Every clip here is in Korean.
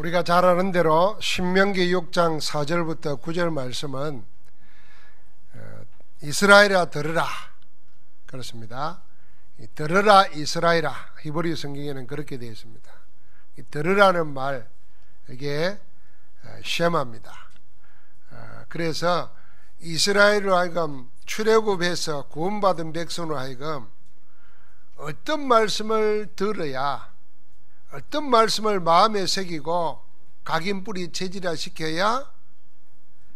우리가 잘 아는 대로 신명기 6장 4절부터 9절 말씀은 이스라엘아 들으라 그렇습니다. 들으라 이스라엘아, 히브리 성경에는 그렇게 되어 있습니다. 들으라는 말, 이게 쉐마입니다. 그래서 이스라엘로 하여금 출애굽해서 구원받은 백성으로 하여금 어떤 말씀을 들어야, 어떤 말씀을 마음에 새기고 각인뿌리 체질화시켜야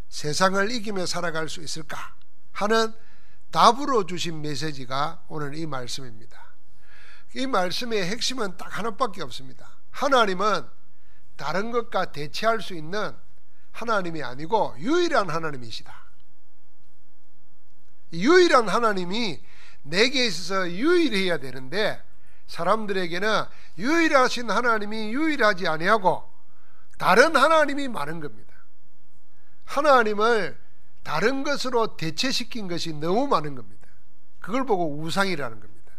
세상을 이기며 살아갈 수 있을까 하는 답으로 주신 메시지가 오늘 이 말씀입니다. 이 말씀의 핵심은 딱 하나밖에 없습니다. 하나님은 다른 것과 대체할 수 있는 하나님이 아니고 유일한 하나님이시다. 유일한 하나님이 내게 있어서 유일해야 되는데 사람들에게는 유일하신 하나님이 유일하지 아니하고 다른 하나님이 많은 겁니다. 하나님을 다른 것으로 대체시킨 것이 너무 많은 겁니다. 그걸 보고 우상이라는 겁니다.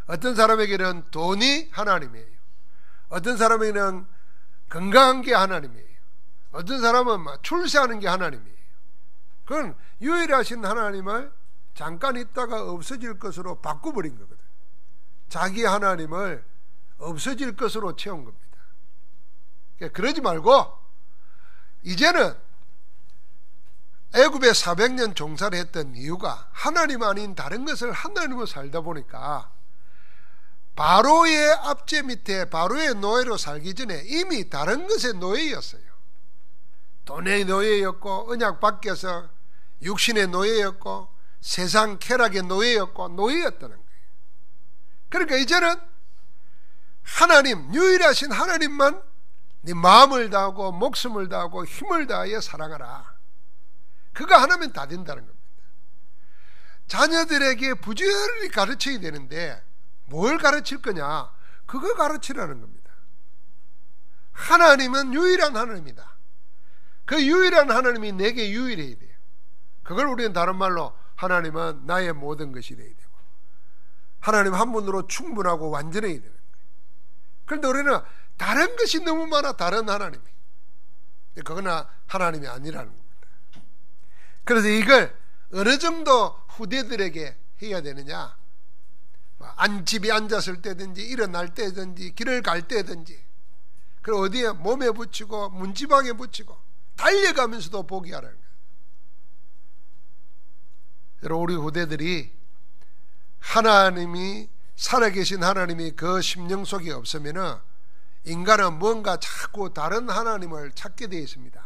어떤 사람에게는 돈이 하나님이에요. 어떤 사람에게는 건강한 게 하나님이에요. 어떤 사람은 출세하는 게 하나님이에요. 그건 유일하신 하나님을 잠깐 있다가 없어질 것으로 바꿔버린 거거든. 자기 하나님을 없어질 것으로 채운 겁니다. 그러지 말고 이제는 애굽에 400년 종사를 했던 이유가 하나님 아닌 다른 것을 하나님으로 살다 보니까 바로의 압제 밑에 바로의 노예로 살기 전에 이미 다른 것의 노예였어요. 돈의 노예였고 언약 밖에서 육신의 노예였고 세상 쾌락의 노예였고 노예였다는 거예요. 그러니까 이제는 하나님, 유일하신 하나님만 네 마음을 다하고 목숨을 다하고 힘을 다하여 사랑하라. 그거 하나면 다 된다는 겁니다. 자녀들에게 부지런히 가르쳐야 되는데 뭘 가르칠 거냐? 그거 가르치라는 겁니다. 하나님은 유일한 하나님이다. 그 유일한 하나님이 내게 유일해야 돼요. 그걸 우리는 다른 말로 하나님은 나의 모든 것이 되어야 되고 하나님 한 분으로 충분하고 완전해야 되는 거예요. 그런데 우리는 다른 것이 너무 많아. 다른 하나님이. 그거는 하나님이 아니라는 겁니다. 그래서 이걸 어느 정도 후대들에게 해야 되느냐, 집에 앉았을 때든지 일어날 때든지 길을 갈 때든지 그리고 어디에 몸에 붙이고 문지방에 붙이고 달려가면서도 보게 하라는 거예요. 여러분, 우리 후대들이 하나님이 살아계신 하나님이 그 심령 속에 없으면 인간은 뭔가 자꾸 다른 하나님을 찾게 되어 있습니다.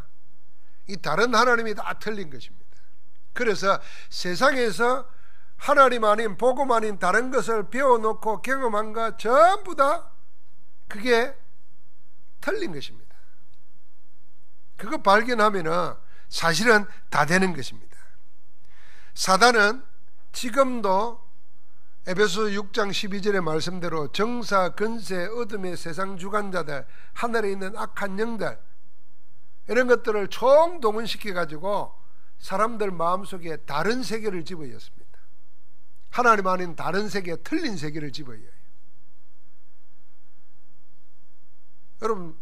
이 다른 하나님이 다 틀린 것입니다. 그래서 세상에서 하나님 아닌 복음 아닌 다른 것을 배워놓고 경험한 것 전부 다 그게 틀린 것입니다. 그거 발견하면 사실은 다 되는 것입니다. 사단은 지금도 에베소 6장 12절의 말씀대로 정사, 근세, 어둠의 세상 주관자들, 하늘에 있는 악한 영들 이런 것들을 총동원시켜 가지고 사람들 마음속에 다른 세계를 집어였습니다. 하나님 아닌 다른 세계, 틀린 세계를 집어여요. 여러분,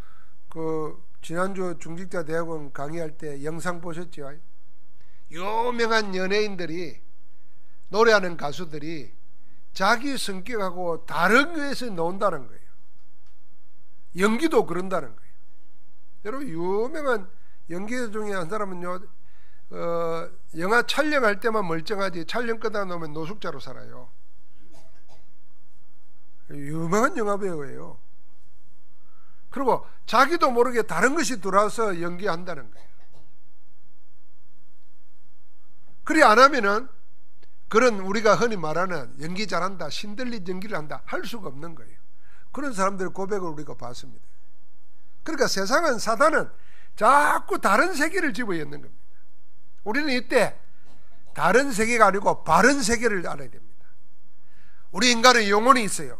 지난주 중직자대학원 강의할 때 영상 보셨죠? 유명한 연예인들이, 노래하는 가수들이 자기 성격하고 다른 거에서 나온다는 거예요. 연기도 그런다는 거예요. 여러분, 유명한 연기자 중에 한 사람은요, 영화 촬영할 때만 멀쩡하지 촬영 끄다 놓으면 노숙자로 살아요. 유명한 영화배우예요. 그리고 자기도 모르게 다른 것이 들어와서 연기한다는 거예요. 그리 안 하면은 그런 우리가 흔히 말하는 연기 잘한다, 신들린 연기를 한다 할 수가 없는 거예요. 그런 사람들의 고백을 우리가 봤습니다. 그러니까 세상은, 사단은 자꾸 다른 세계를 집어넣는 겁니다. 우리는 이때 다른 세계가 아니고 바른 세계를 알아야 됩니다. 우리 인간은 영혼이 있어요.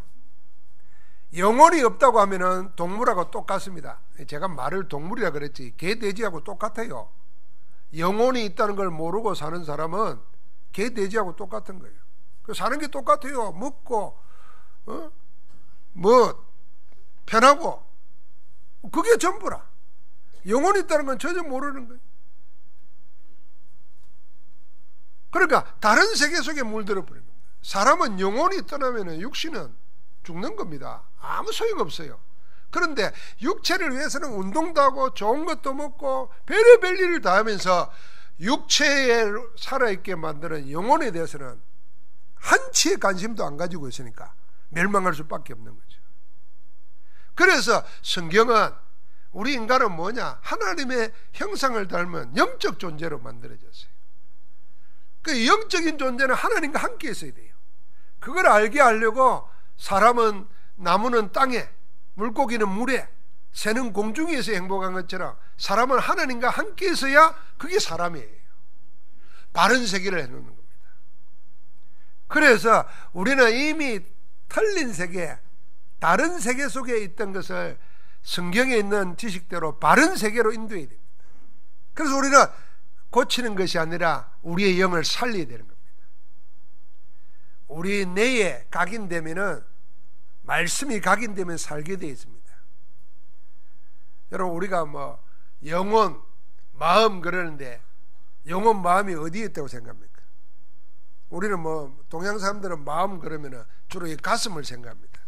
영혼이 없다고 하면은 동물하고 똑같습니다. 제가 말을 동물이라 그랬지 개, 돼지하고 똑같아요. 영혼이 있다는 걸 모르고 사는 사람은 개, 돼지하고 똑같은 거예요. 사는 게 똑같아요. 먹고 편하고 그게 전부라. 영혼이 있다는 건 전혀 모르는 거예요. 그러니까 다른 세계 속에 물들어 버린 겁니다. 사람은 영혼이 떠나면 육신은 죽는 겁니다. 아무 소용없어요. 그런데 육체를 위해서는 운동도 하고 좋은 것도 먹고 별의별 일을 다 하면서 육체에 살아있게 만드는 영혼에 대해서는 한치의 관심도 안 가지고 있으니까 멸망할 수밖에 없는 거죠. 그래서 성경은 우리 인간은 뭐냐? 하나님의 형상을 닮은 영적 존재로 만들어졌어요. 그 영적인 존재는 하나님과 함께 있어야 돼요. 그걸 알게 하려고 사람은 나무는 땅에, 물고기는 물에, 새는 공중에서 행복한 것처럼 사람은 하나님과 함께 있어야 그게 사람이에요. 바른 세계를 해놓는 겁니다. 그래서 우리는 이미 틀린 세계, 다른 세계 속에 있던 것을 성경에 있는 지식대로 바른 세계로 인도해야 됩니다. 그래서 우리는 고치는 것이 아니라 우리의 영을 살려야 되는 겁니다. 우리 뇌에 각인되면은, 말씀이 각인되면 살게 되어 있습니다. 여러분, 우리가 뭐 영혼, 마음 그러는데 영혼, 마음이 어디에 있다고 생각합니까? 우리는 뭐 동양 사람들은 마음 그러면은 주로 이 가슴을 생각합니다.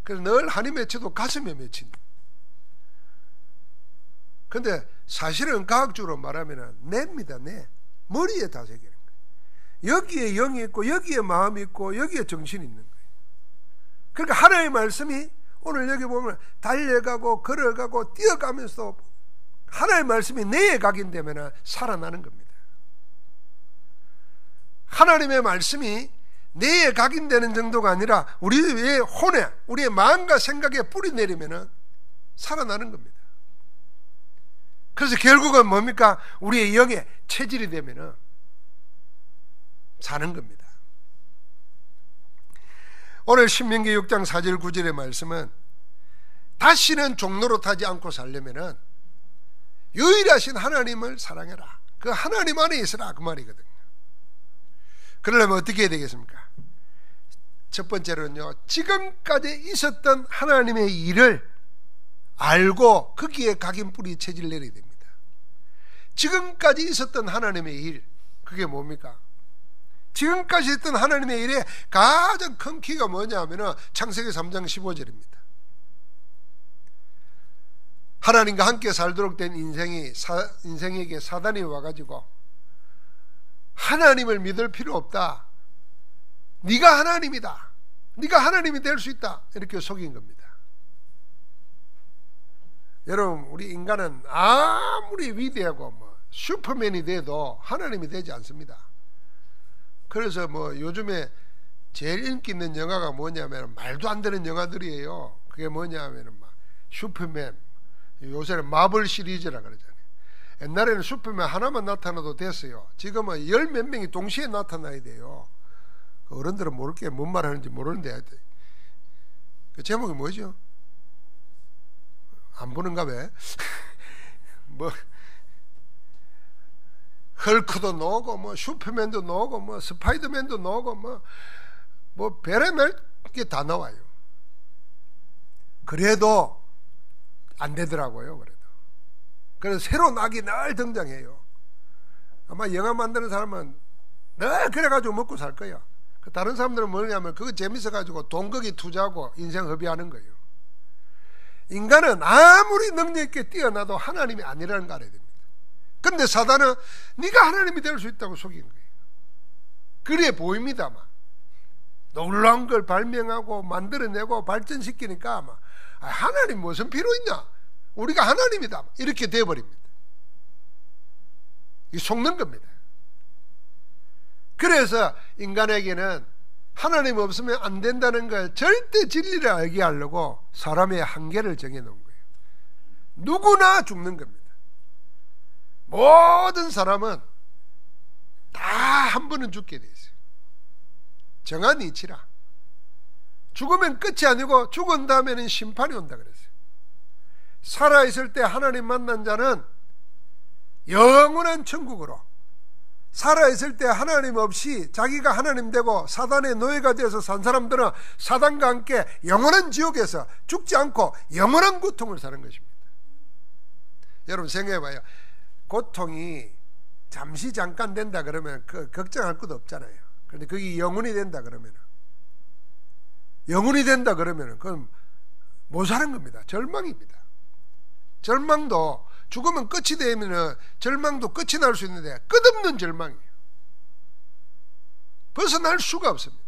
그래서 늘 한이 맺혀도 가슴에 맺힌다. 근데 사실은 과학적으로 말하면 뇌입니다. 뇌. 머리에 다 새기는 거예요. 여기에 영이 있고 여기에 마음이 있고 여기에 정신이 있는 거예요. 그러니까 하나님의 말씀이 오늘 여기 보면 달려가고 걸어가고 뛰어가면서 하나님의 말씀이 뇌에 각인되면 살아나는 겁니다. 하나님의 말씀이 뇌에 각인되는 정도가 아니라 우리의 혼에, 우리의 마음과 생각에 뿌리 내리면 살아나는 겁니다. 그래서 결국은 뭡니까? 우리의 영에 체질이 되면 사는 겁니다. 오늘 신명기 6장 4절 9절의 말씀은 다시는 종로로 타지 않고 살려면 유일하신 하나님을 사랑해라. 그 하나님 안에 있으라, 그 말이거든요. 그러려면 어떻게 해야 되겠습니까? 첫 번째로는요, 지금까지 있었던 하나님의 일을 알고 거기에 각인 뿌리 체질 내려야 됩니다. 지금까지 있었던 하나님의 일, 그게 뭡니까? 지금까지 있던 하나님의 일의 가장 큰 키가 뭐냐 하면은 창세기 3장 15절입니다. 하나님과 함께 살도록 된 인생에게 사단이 와가지고 하나님을 믿을 필요 없다, 네가 하나님이다, 네가 하나님이 될 수 있다, 이렇게 속인 겁니다. 여러분, 우리 인간은 아무리 위대하고 뭐 슈퍼맨이 돼도 하나님이 되지 않습니다. 그래서 뭐 요즘에 제일 인기 있는 영화가 뭐냐면 말도 안 되는 영화들이에요. 그게 뭐냐면 막 슈퍼맨, 요새는 마블 시리즈라 그러잖아요. 옛날에는 슈퍼맨 하나만 나타나도 됐어요. 지금은 열 몇 명이 동시에 나타나야 돼요. 어른들은 모를 게 뭔 말 하는지 모르는데 그 제목이 뭐죠? 안 보는가 왜? 뭐 헐크도 나오고 뭐 슈퍼맨도 나오고 뭐 스파이더맨도 나오고 뭐 별의별 게 다 나와요. 그래도 안 되더라고요. 그래서 새로운 악이 늘 등장해요. 아마 영화 만드는 사람은 늘 그래가지고 먹고 살 거예요. 다른 사람들은 뭐냐면 그거 재밌어가지고 돈 거기 투자하고 인생 허비하는 거예요. 인간은 아무리 능력 있게 뛰어나도 하나님이 아니라는 거 알아야 됩니다. 그런데 사단은 네가 하나님이 될 수 있다고 속인 거예요. 그래 보입니다. 막 놀라운 걸 발명하고 만들어내고 발전시키니까 막 하나님 무슨 필요 있냐, 우리가 하나님이다, 이렇게 돼버립니다. 이 속는 겁니다. 그래서 인간에게는 하나님 없으면 안 된다는 걸, 절대 진리를 알게 하려고 사람의 한계를 정해놓은 거예요. 누구나 죽는 겁니다. 모든 사람은 다 한 번은 죽게 돼 있어요. 정한 이치라. 죽으면 끝이 아니고 죽은 다음에는 심판이 온다 그랬어요. 살아있을 때 하나님 만난 자는 영원한 천국으로, 살아있을 때 하나님 없이 자기가 하나님 되고 사단의 노예가 되어서 산 사람들은 사단과 함께 영원한 지옥에서 죽지 않고 영원한 고통을 사는 것입니다. 여러분 생각해봐요. 고통이 잠시 잠깐 된다 그러면 걱정할 것도 없잖아요. 그런데 그게 영원히 된다 그러면 그건 못 사는 겁니다. 절망입니다. 절망도 죽으면 끝이 되면 절망도 끝이 날 수 있는데 끝없는 절망이에요. 벗어날 수가 없습니다.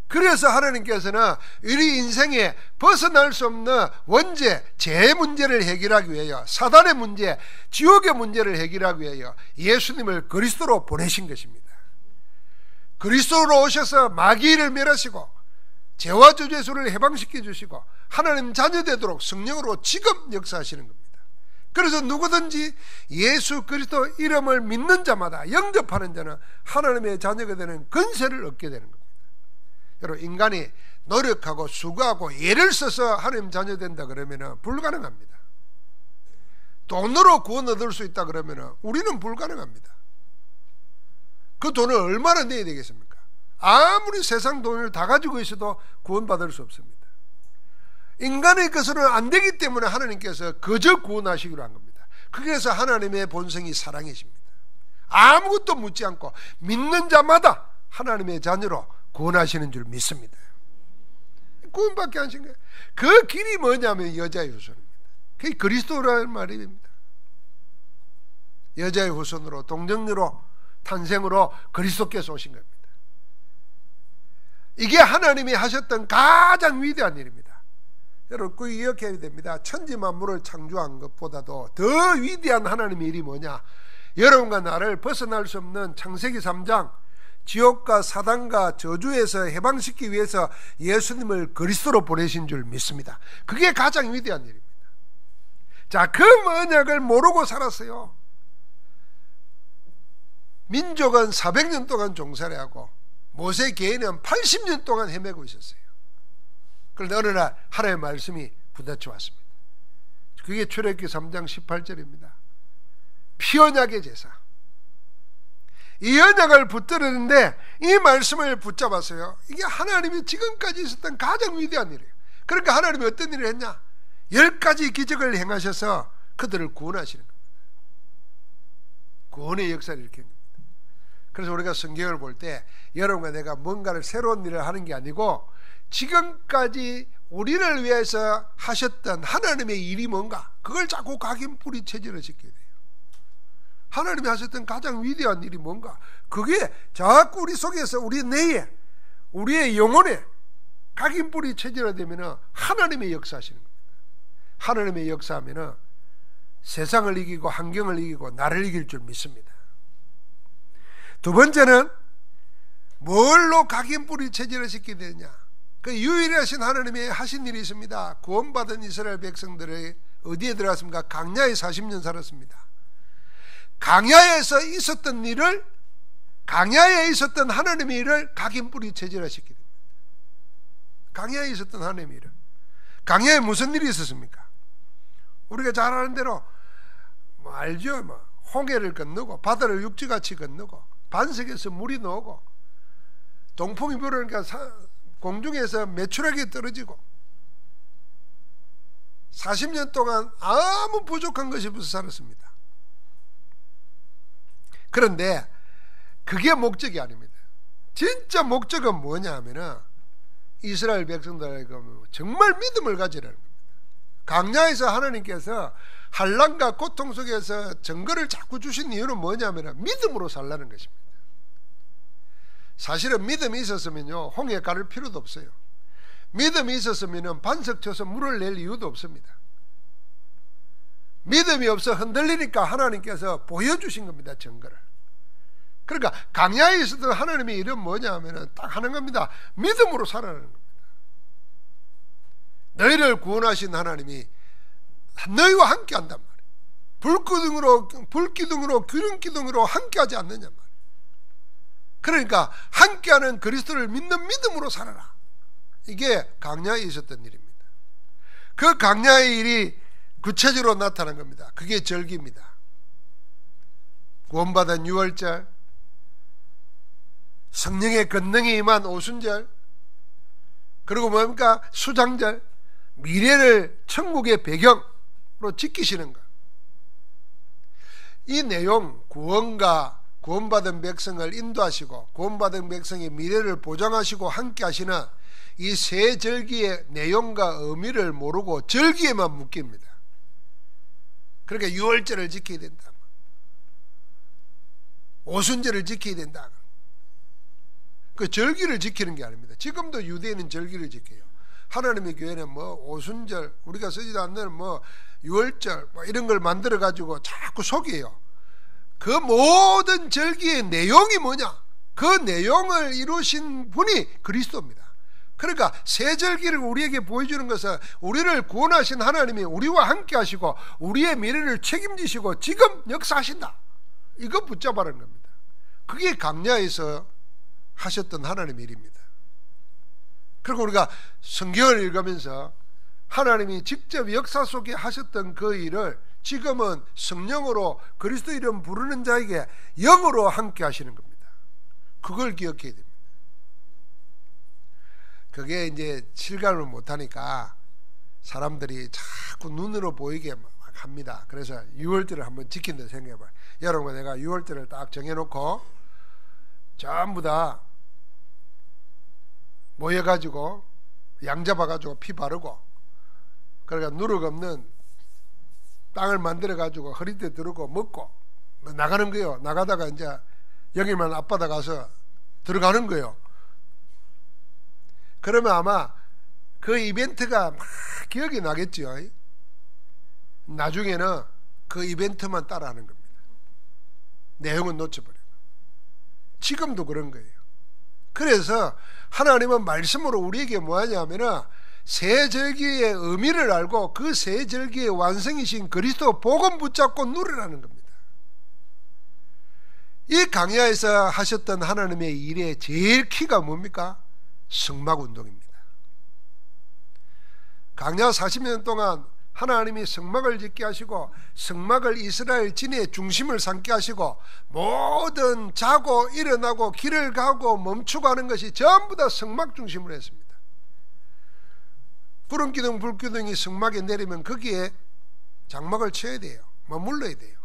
그래서 하나님께서는 우리 인생에 벗어날 수 없는 원죄, 죄의 문제를 해결하기 위하여, 사단의 문제, 지옥의 문제를 해결하기 위하여 예수님을 그리스도로 보내신 것입니다. 그리스도로 오셔서 마귀를 멸하시고 죄와 저주에서를 해방시켜 주시고 하나님 자녀되도록 성령으로 지금 역사하시는 겁니다. 그래서 누구든지 예수 그리스도 이름을 믿는 자마다, 영접하는 자는 하나님의 자녀가 되는 권세를 얻게 되는 겁니다. 여러분, 인간이 노력하고 수고하고 애를 써서 하나님 자녀 된다 그러면 불가능합니다. 돈으로 구원 얻을 수 있다 그러면 우리는 불가능합니다. 그 돈을 얼마나 내야 되겠습니까? 아무리 세상 돈을 다 가지고 있어도 구원받을 수 없습니다. 인간의 것으로는 안 되기 때문에 하나님께서 그저 구원하시기로 한 겁니다. 그래서 하나님의 본성이 사랑이십니다. 아무것도 묻지 않고 믿는 자마다 하나님의 자녀로 구원하시는 줄 믿습니다. 구원받게 하신 거예요. 그 길이 뭐냐면 여자의 후손입니다. 그게 그리스도라는 말입니다. 여자의 후손으로, 동정녀로, 탄생으로 그리스도께서 오신 겁니다. 이게 하나님이 하셨던 가장 위대한 일입니다. 여러분, 그 기억해야 됩니다. 천지 만물을 창조한 것보다도 더 위대한 하나님의 일이 뭐냐? 여러분과 나를 벗어날 수 없는 창세기 3장 지옥과 사단과 저주에서 해방시키기 위해서 예수님을 그리스도로 보내신 줄 믿습니다. 그게 가장 위대한 일입니다. 자, 그 언약을 모르고 살았어요. 민족은 400년 동안 종살이 하고 모세 계인은 80년 동안 헤매고 있었어요. 그런데 어느 날 하나님의 말씀이 부딪혀 왔습니다. 그게 출애굽기 3장 18절입니다. 피언약의 제사. 이 언약을 붙들었는데 이 말씀을 붙잡았어요. 이게 하나님이 지금까지 있었던 가장 위대한 일이에요. 그러니까 하나님이 어떤 일을 했냐? 10가지 기적을 행하셔서 그들을 구원하시는 겁니다. 구원의 역사를 일으키는 겁니다. 그래서 우리가 성경을 볼 때 여러분과 내가 뭔가를 새로운 일을 하는 게 아니고 지금까지 우리를 위해서 하셨던 하나님의 일이 뭔가, 그걸 자꾸 각인 뿌리 체질을 시켜야 돼요. 하나님이 하셨던 가장 위대한 일이 뭔가, 그게 자꾸 우리 속에서, 우리 내에, 우리의 영혼에 각인 뿌리 체질화되면 하나님의 역사하시는 겁니다. 하나님의 역사하면 세상을 이기고 환경을 이기고 나를 이길 줄 믿습니다. 두 번째는 뭘로 각인 뿌리 체질을 시키게 되느냐? 그 유일하신 하나님이 하신 일이 있습니다. 구원받은 이스라엘 백성들이 어디에 들어갔습니까? 광야에 40년 살았습니다. 광야에서 있었던 일을, 광야에 있었던 하나님의 일을 각인 뿌리 체질화시키게 됩니다. 광야에 있었던 하나님의 일을. 광야에 무슨 일이 있었습니까? 우리가 잘 아는 대로 알죠? 홍해를 건너고 바다를 육지같이 건너고 반석에서 물이 나오고 동풍이 불으니까 공중에서 메추라기 떨어지고 40년 동안 아무 부족한 것이 없어서 살았습니다. 그런데 그게 목적이 아닙니다. 진짜 목적은 뭐냐 하면은 이스라엘 백성들에게 정말 믿음을 가지라는 겁니다. 광야에서 하나님께서 환난과 고통 속에서 증거를 자꾸 주신 이유는 뭐냐면 믿음으로 살라는 것입니다. 사실은 믿음이 있었으면요 홍해 가를 필요도 없어요. 믿음이 있었으면 반석 쳐서 물을 낼 이유도 없습니다. 믿음이 없어 흔들리니까 하나님께서 보여주신 겁니다. 증거를. 그러니까 광야에 있었던 하나님의 일은 뭐냐 하면 딱 하는 겁니다. 믿음으로 살아가는 겁니다. 너희를 구원하신 하나님이 너희와 함께 한단 말이에요. 불기둥으로 기름기둥으로 함께하지 않느냐 말이에요. 그러니까 함께하는 그리스도를 믿는 믿음으로 살아라. 이게 광야에 있었던 일입니다. 그 광야의 일이 구체적으로 나타난 겁니다. 그게 절기입니다. 구원받은 유월절, 성령의 권능이 임한 오순절, 그리고 뭡니까? 수장절, 미래를 천국의 배경으로 지키시는 것. 이 내용, 구원과 구원받은 백성을 인도하시고 구원받은 백성의 미래를 보장하시고 함께 하시는 이 세 절기의 내용과 의미를 모르고 절기에만 묶입니다. 그러니까 유월절을 지켜야 된다, 오순절을 지켜야 된다. 그 절기를 지키는 게 아닙니다. 지금도 유대인은 절기를 지켜요. 하나님의 교회는 뭐 오순절, 우리가 쓰지도 않는 뭐 유월절 뭐 이런 걸 만들어 가지고 자꾸 속여요. 그 모든 절기의 내용이 뭐냐? 그 내용을 이루신 분이 그리스도입니다. 그러니까 새 절기를 우리에게 보여주는 것은 우리를 구원하신 하나님이 우리와 함께 하시고 우리의 미래를 책임지시고 지금 역사하신다, 이거 붙잡아라는 겁니다. 그게 광야에서 하셨던 하나님의 일입니다. 그리고 우리가 성경을 읽으면서 하나님이 직접 역사 속에 하셨던 그 일을 지금은 성령으로 그리스도 이름 부르는 자에게 영으로 함께 하시는 겁니다. 그걸 기억해야 됩니다. 그게 이제 실감을 못하니까 사람들이 자꾸 눈으로 보이게 막 합니다. 그래서 6월절을 한번 지킨다 생각해봐요. 여러분, 내가 6월절을 딱 정해놓고 전부 다 모여가지고 양 잡아가지고 피 바르고, 그러니까 누룩 없는 땅을 만들어가지고 허리띠 두르고 먹고 나가는 거예요. 나가다가 이제 여기만 앞바다 가서 들어가는 거예요. 그러면 아마 그 이벤트가 막 기억이 나겠죠. 나중에는 그 이벤트만 따라하는 겁니다. 내용은 놓쳐버려요. 지금도 그런 거예요. 그래서 하나님은 말씀으로 우리에게 뭐 하냐면은 새 절기의 의미를 알고 그 새 절기의 완성이신 그리스도 복음 붙잡고 누리라는 겁니다. 이 광야에서 하셨던 하나님의 일의 제일 키가 뭡니까? 성막운동입니다. 광야 40년 동안 하나님이 성막을 짓게 하시고 성막을 이스라엘 진의 중심을 삼게 하시고 모든 자고 일어나고 길을 가고 멈추고 하는 것이 전부 다 성막 중심으로 했습니다. 구름기둥 불기둥이 성막에 내리면 거기에 장막을 쳐야 돼요. 머물러야 돼요.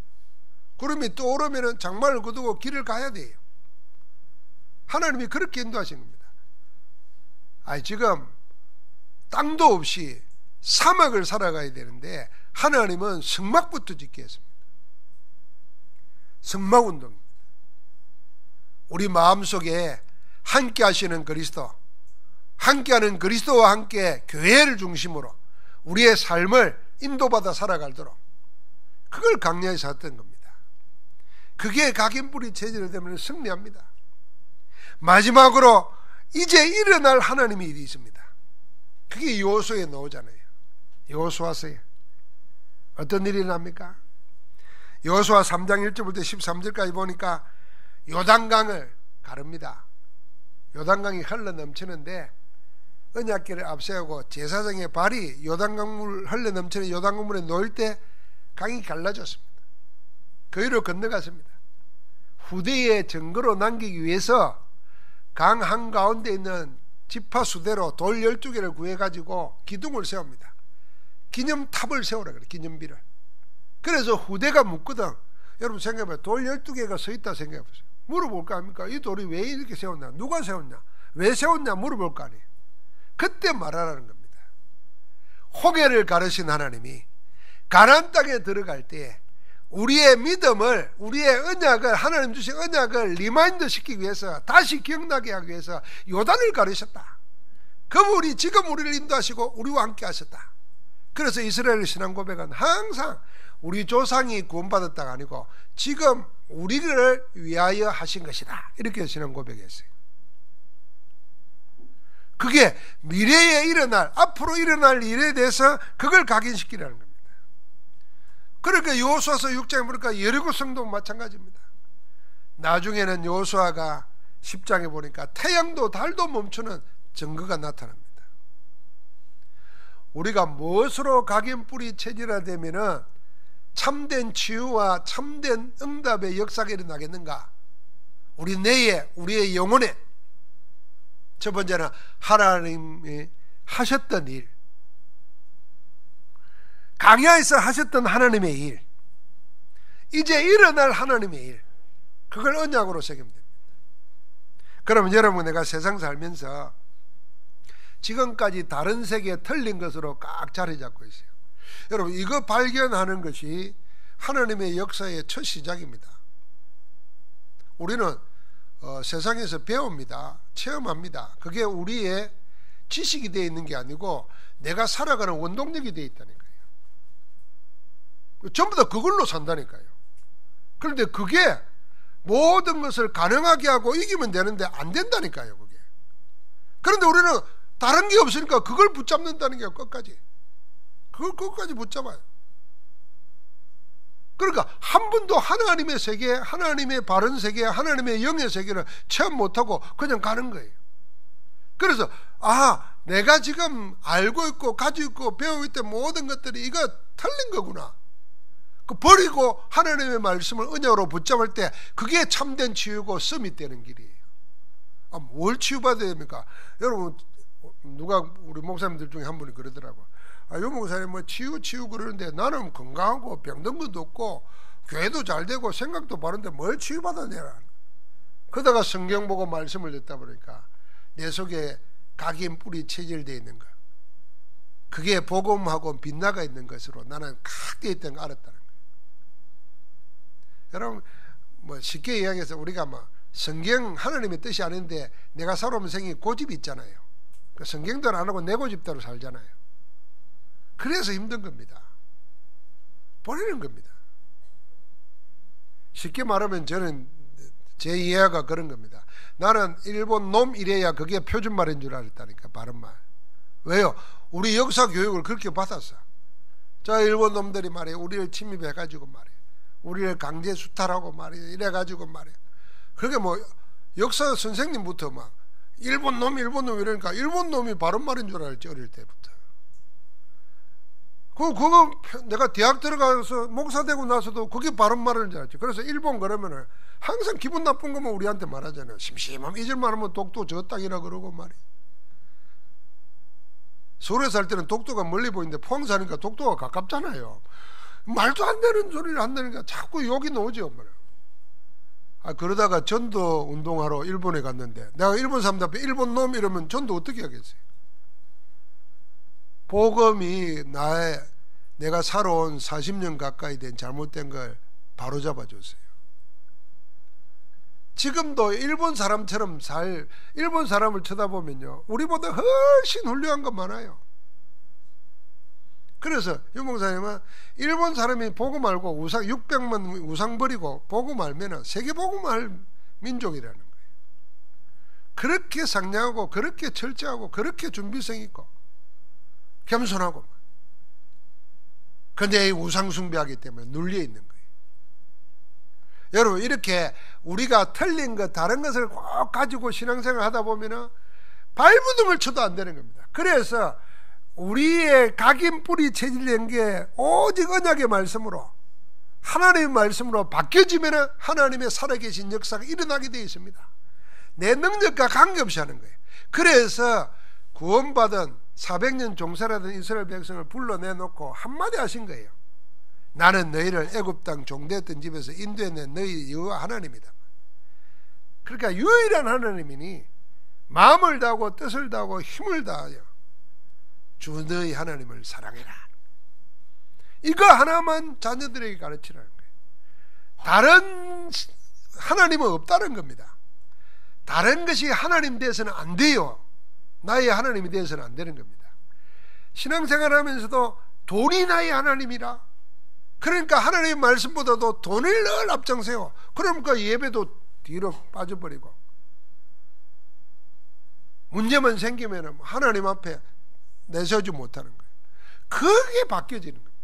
구름이 또 오르면 장막을 거두고 길을 가야 돼요. 하나님이 그렇게 인도하신 겁니다. 지금 땅도 없이 사막을 살아가야 되는데 하나님은 성막부터 짓게 했습니다. 성막운동입니다. 우리 마음속에 함께 하시는 그리스도, 함께하는 그리스도와 함께 교회를 중심으로 우리의 삶을 인도받아 살아가도록, 그걸 광야에서 했던 겁니다. 그게 각인뿌리 체질이 되면 승리합니다. 마지막으로 이제 일어날 하나님의 일이 있습니다. 그게 여호수아에 나오잖아요. 여호수아서에 어떤 일이 납니까? 여호수아 3장 1절부터 13절까지 보니까 요단강을 가릅니다. 요단강이 흘러 넘치는데 언약궤를 앞세우고 제사장의 발이 요단강물 흘러 넘치는 요단강물에 놓일 때 강이 갈라졌습니다. 그 위로 건너갔습니다. 후대에 증거로 남기기 위해서 강 한가운데 있는 지파수대로 돌 12개를 구해가지고 기둥을 세웁니다. 기념탑을 세우라 그래, 기념비를. 그래서 후대가 묻거든. 여러분 생각해봐요. 돌 12개가 서 있다 생각해보세요. 물어볼 거 아닙니까? 이 돌이 왜 이렇게 세웠냐? 누가 세웠냐? 왜 세웠냐? 물어볼 거 아니에요. 그때 말하라는 겁니다. 호계를 가르신 하나님이 가나안 땅에 들어갈 때 우리의 믿음을, 우리의 언약을, 하나님 주신 언약을 리마인드 시키기 위해서, 다시 기억나게 하기 위해서 요단을 가르셨다. 그분이 지금 우리를 인도하시고 우리와 함께 하셨다. 그래서 이스라엘 신앙 고백은 항상 우리 조상이 구원받았다가 아니고 지금 우리를 위하여 하신 것이다, 이렇게 신앙 고백했어요. 그게 미래에 일어날, 앞으로 일어날 일에 대해서 그걸 각인시키라는 겁니다. 그러니까 여호수아서 6장에 보니까 여리고 성도 마찬가지입니다. 나중에는 여호수아가 10장에 보니까 태양도 달도 멈추는 증거가 나타납니다. 우리가 무엇으로 각인뿌리 체질화되면은 참된 치유와 참된 응답의 역사가 일어나겠는가? 우리 내에, 우리의 영혼에. 첫 번째는 하나님이 하셨던 일, 광야에서 하셨던 하나님의 일, 이제 일어날 하나님의 일, 그걸 언약으로 새기면 됩니다. 그러면 여러분, 내가 세상 살면서 지금까지 다른 세계에 틀린 것으로 꽉 자리 잡고 있어요. 여러분, 이거 발견하는 것이 하나님의 역사의 첫 시작입니다. 우리는 세상에서 배웁니다. 체험합니다. 그게 우리의 지식이 되어 있는 게 아니고 내가 살아가는 원동력이 되어 있다니까요. 전부 다 그걸로 산다니까요. 그런데 그게 모든 것을 가능하게 하고 이기면 되는데 안 된다니까요, 그게. 그런데 우리는 다른 게 없으니까 그걸 붙잡는다는 게 끝까지. 그걸 끝까지 붙잡아요. 그러니까 한 번도 하나님의 세계, 하나님의 바른 세계, 하나님의 영의 세계를 체험 못하고 그냥 가는 거예요. 그래서 내가 지금 알고 있고 가지고 있고 배우고 있던 모든 것들이 이거 틀린 거구나. 그 버리고 하나님의 말씀을 언약으로 붙잡을 때 그게 참된 치유고 썸이 되는 길이에요. 뭘 치유받아야 됩니까? 여러분, 누가 우리 목사님들 중에 한 분이 그러더라고요. 요 목사님 뭐 치유 그러는데 나는 건강하고 병든 것도 없고 교회도 잘 되고 생각도 바른데 뭘 치유받아내라. 그러다가 성경 보고 말씀을 듣다 보니까 내 속에 각인 뿌리 체질되어 있는 거, 그게 복음하고 빗나가 있는 것으로 나는 각되어 있다는 걸 알았다는 거예요. 여러분, 뭐 쉽게 이야기해서 우리가 뭐 성경 하나님의 뜻이 아닌데 내가 살아오면 생긴 고집이 있잖아요. 그 성경도 안 하고 내 고집대로 살잖아요. 그래서 힘든 겁니다. 버리는 겁니다. 쉽게 말하면 저는 제 이해가 그런 겁니다. 나는 일본 놈 이래야 그게 표준말인 줄 알았다니까, 바른 말. 왜요? 우리 역사 교육을 그렇게 받았어. 자, 일본 놈들이 말이에요, 우리를 침입해가지고 말이에요, 우리를 강제 수탈하고 말이에요, 이래가지고 말이에요. 그게 뭐 역사 선생님부터 막 일본 놈 이러니까 일본 놈이 바른 말인 줄 알았지, 어릴 때부터. 그거 내가 대학 들어가서 목사 되고 나서도 그게 바른 말인 줄 알았지. 그래서 일본 그러면은 항상 기분 나쁜 거면 우리한테 말하잖아요. 심심하면 잊을만 하면 독도 저 땅이라 그러고 말이에요. 서울에 살 때는 독도가 멀리 보이는데 포항 사니까 독도가 가깝잖아요. 말도 안 되는 소리를 한다니까 자꾸 욕이 나오죠. 그러다가 전도 운동하러 일본에 갔는데 내가 일본 사람들 앞에 일본 놈 이러면 전도 어떻게 하겠어요? 복음이 내가 살아온 40년 가까이 된 잘못된 걸 바로 잡아줬어요. 지금도 일본 사람처럼 일본 사람을 쳐다보면요, 우리보다 훨씬 훌륭한 거 많아요. 그래서 유 목사님은 일본 사람이 복음 알고 600만 우상 버리고 복음 알면은 세계 복음 알 민족이라는 거예요. 그렇게 상냥하고 그렇게 철저하고 그렇게 준비성 있고 겸손하고. 근데 이 우상 숭배하기 때문에 눌려 있는 거예요. 여러분, 이렇게 우리가 틀린 것, 다른 것을 꼭 가지고 신앙생활 하다 보면은 발버둥을 쳐도 안 되는 겁니다. 그래서 우리의 각인 뿌리 체질된 게 오직 언약의 말씀으로, 하나님의 말씀으로 바뀌어지면은 하나님의 살아계신 역사가 일어나게 되어 있습니다. 내 능력과 관계없이 하는 거예요. 그래서 구원받은 400년 종살하던 이스라엘 백성을 불러내놓고 한마디 하신 거예요. 나는 너희를 애굽 땅 종되었던 집에서 인도해낸 너희 여호와 하나님이다. 그러니까 유일한 하나님이니 마음을 다하고 뜻을 다하고 힘을 다하여 주 너희 하나님을 사랑해라. 이거 하나만 자녀들에게 가르치라는 거예요. 다른 하나님은 없다는 겁니다. 다른 것이 하나님 되어서는 안 돼요. 나의 하나님이 되어서는 안 되는 겁니다. 신앙생활 하면서도 돈이 나의 하나님이라, 그러니까 하나님의 말씀보다도 돈을 늘 앞장세워. 그러니까 예배도 뒤로 빠져버리고 문제만 생기면 하나님 앞에 내세우지 못하는 거예요. 그게 바뀌어지는 겁니다.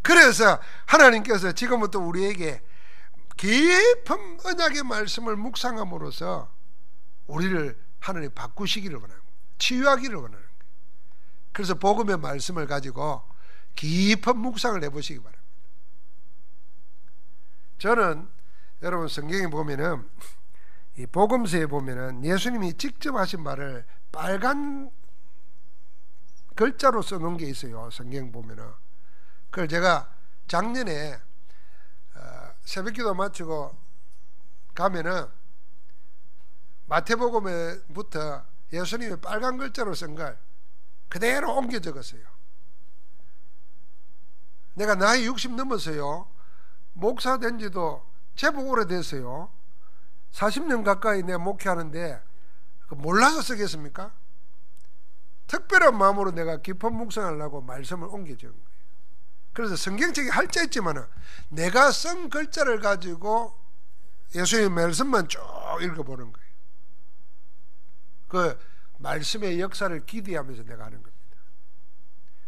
그래서 하나님께서 지금부터 우리에게 깊은 언약의 말씀을 묵상함으로써 우리를 하나님 바꾸시기를 원하는 거예요. 치유하기를 원하는 거예요. 그래서 복음의 말씀을 가지고 깊은 묵상을 해보시기 바랍니다. 저는 여러분 성경에 보면은, 이 복음서에 보면은 예수님이 직접 하신 말을 빨간 글자로 써놓은 게 있어요. 성경 보면은. 그걸 제가 작년에 새벽기도 마치고 가면은 마태복음부터 예수님이 빨간 글자로 쓴 걸 그대로 옮겨 적었어요. 내가 나이 60 넘었어요. 목사 된 지도 제법 오래됐어요. 40년 가까이 내가 목회하는데 몰라서 쓰겠습니까? 특별한 마음으로 내가 깊은 묵상하려고 말씀을 옮겨 적은 거예요. 그래서 성경책에 할자 있지만 내가 쓴 글자를 가지고 예수님의 말씀만 쭉 읽어보는 거예요. 그 말씀의 역사를 기대하면서 내가 하는 겁니다.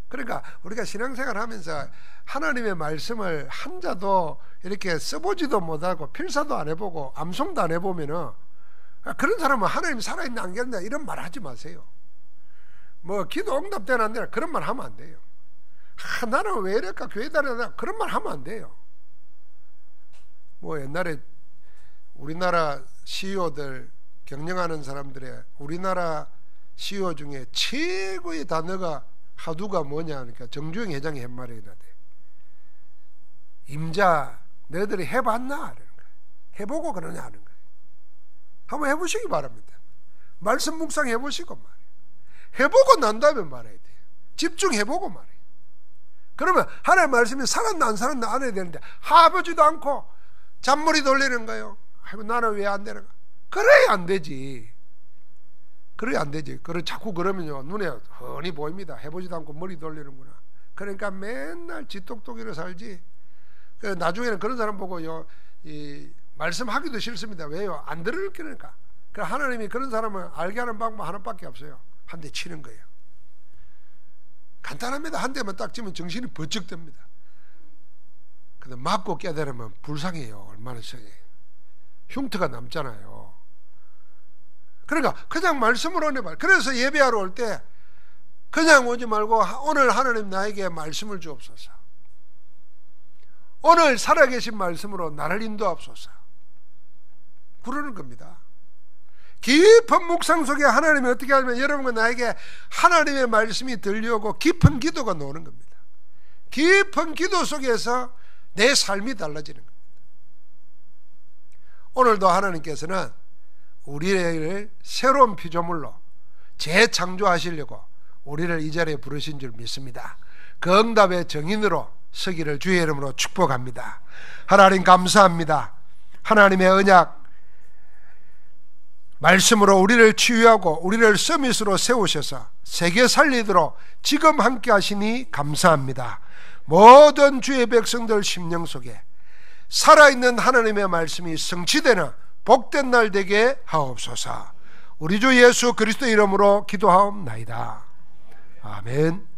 그러니까 우리가 신앙생활 하면서 하나님의 말씀을 한자도 이렇게 써보지도 못하고 필사도 안 해보고 암송도 안 해보면은 그런 사람은 하나님 살아있나 안 계신다 이런 말 하지 마세요. 뭐 기도 응답되나 안 되나 그런 말 하면 안 돼요. 나는 왜 이럴까 교회 다니나 그런 말 하면 안 돼요. 뭐 옛날에 우리나라 CEO들 경영하는 사람들의 우리나라 CEO 중에 최고의 단어가 하두가 뭐냐 하니까 정주영 회장이 한 말이 돼. 임자 너희들이 해봤나? 하는 거예요. 해보고 그러냐 하는 거예요. 한번 해보시기 바랍니다. 말씀 묵상 해보시고 말이에요. 해보고 난 다음에 말해야 돼요. 집중해보고 말이에요. 그러면 하나님의 말씀이 살았나 안 살았나 안 해야 되는데 해보지도 않고 잔머리 돌리는 거예요. 아이고 나는 왜 안 되는가? 그래야 안 되지. 그래야 안 되지. 자꾸 그러면요 눈에 훤히 보입니다. 해보지도 않고 머리 돌리는구나. 그러니까 맨날 지똑똑이로 살지. 나중에는 그런 사람 보고요 말씀하기도 싫습니다. 왜요? 안 들으니까. 하나님이 그런 사람을 알게 하는 방법 하나밖에 없어요. 한 대 치는 거예요. 간단합니다. 한 대만 딱 치면 정신이 번쩍 듭니다. 근데 맞고 깨달으면 불쌍해요. 얼마나 세게 흉터가 남잖아요. 그러니까 그냥 말씀으로 은혜 받아. 그래서 예배하러 올 때 그냥 오지 말고 오늘 하나님 나에게 말씀을 주옵소서. 오늘 살아계신 말씀으로 나를 인도하옵소서. 그러는 겁니다. 깊은 묵상 속에 하나님이 어떻게 하면 여러분과 나에게 하나님의 말씀이 들려오고 깊은 기도가 나오는 겁니다. 깊은 기도 속에서 내 삶이 달라지는 겁니다. 오늘도 하나님께서는 우리를 새로운 피조물로 재창조하시려고 우리를 이 자리에 부르신 줄 믿습니다. 그 응답의 정인으로 서기를 주의 이름으로 축복합니다. 하나님 감사합니다. 하나님의 언약 말씀으로 우리를 치유하고 우리를 서밋으로 세우셔서 세계 살리도록 지금 함께 하시니 감사합니다. 모든 주의 백성들 심령 속에 살아있는 하나님의 말씀이 성취되는 복된 날 되게 하옵소서. 우리 주 예수 그리스도 이름으로 기도하옵나이다. 아멘.